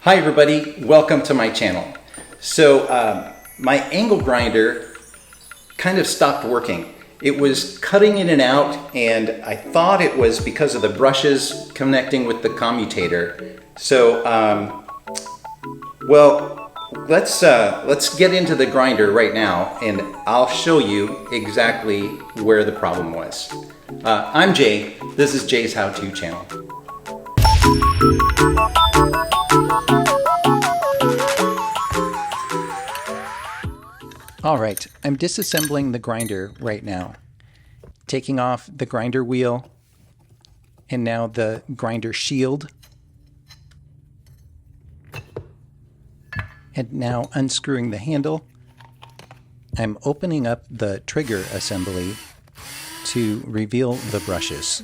Hi everybody, welcome to my channel. So my angle grinder kind of stopped working. It was cutting in and out, and I thought it was because of the brushes connecting with the commutator. So well, let's get into the grinder right now, and I'll show you exactly where the problem was. I'm Jay. This is Jay's How-To channel. All right, I'm disassembling the grinder right now, taking off the grinder wheel and now the grinder shield, and now unscrewing the handle. I'm opening up the trigger assembly to reveal the brushes.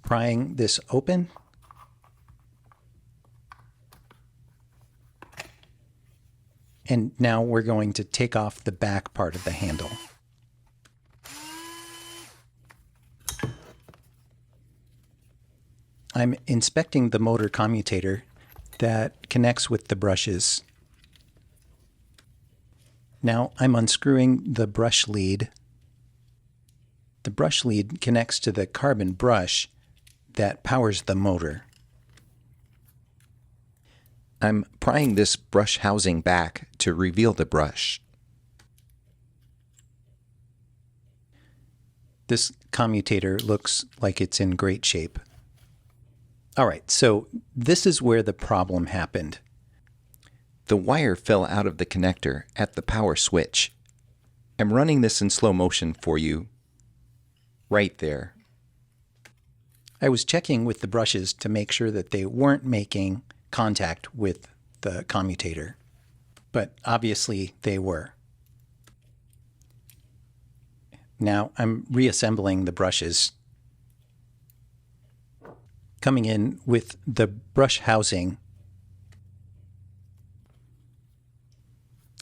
Prying this open. And now we're going to take off the back part of the handle. I'm inspecting the motor commutator that connects with the brushes. Now I'm unscrewing the brush lead. The brush lead connects to the carbon brush that powers the motor. I'm prying this brush housing back to reveal the brush. This commutator looks like it's in great shape. All right, so this is where the problem happened. The wire fell out of the connector at the power switch. I'm running this in slow motion for you right there. I was checking with the brushes to make sure that they weren't making contact with the commutator, but obviously they were. Now I'm reassembling the brushes, coming in with the brush housing,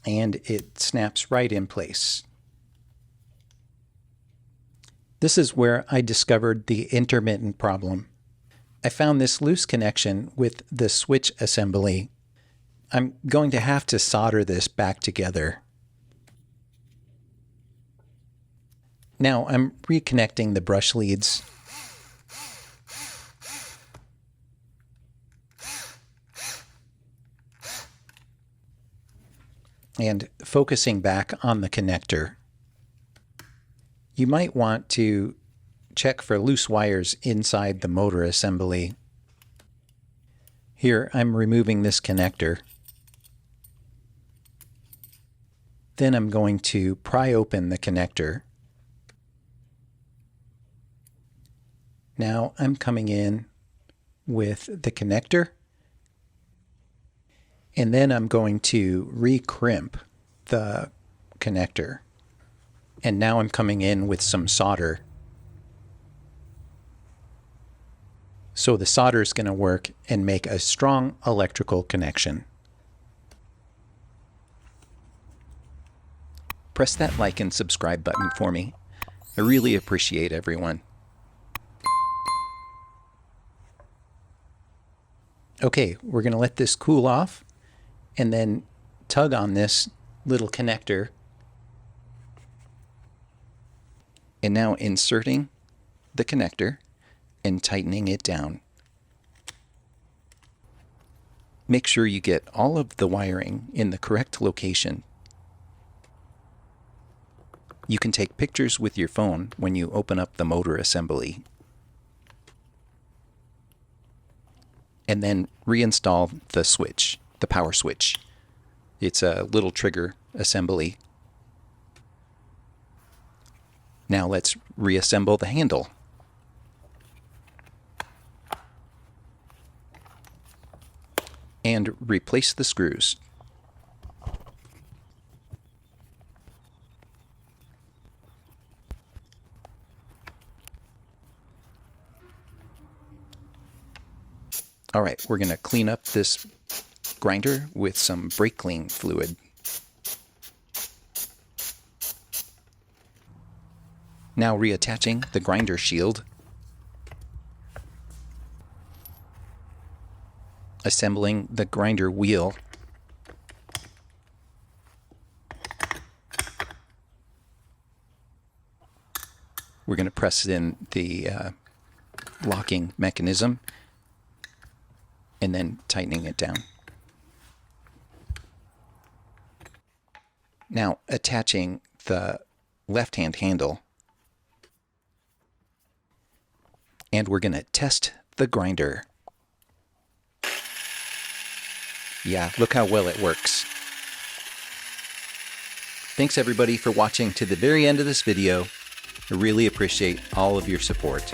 and it snaps right in place. This is where I discovered the intermittent problem. I found this loose connection with the switch assembly. I'm going to have to solder this back together. Now I'm reconnecting the brush leads. And focusing back on the connector. You might want to check for loose wires inside the motor assembly. Here, I'm removing this connector. Then I'm going to pry open the connector. Now I'm coming in with the connector, and then I'm going to recrimp the connector. And now I'm coming in with some solder. So the solder is going to work and make a strong electrical connection. Press that like and subscribe button for me. I really appreciate everyone. Okay, we're going to let this cool off and then tug on this little connector. And now inserting the connector and tightening it down. Make sure you get all of the wiring in the correct location. You can take pictures with your phone when you open up the motor assembly. And then reinstall the switch, the power switch. It's a little trigger assembly. Now let's reassemble the handle. And replace the screws. All right, we're going to clean up this grinder with some brake clean fluid. Now reattaching the grinder shield. assembling the grinder wheel. We're going to press in the locking mechanism and then tightening it down. Now attaching the left-hand handle, and we're going to test the grinder. Yeah, look how well it works. Thanks everybody for watching to the very end of this video. I really appreciate all of your support.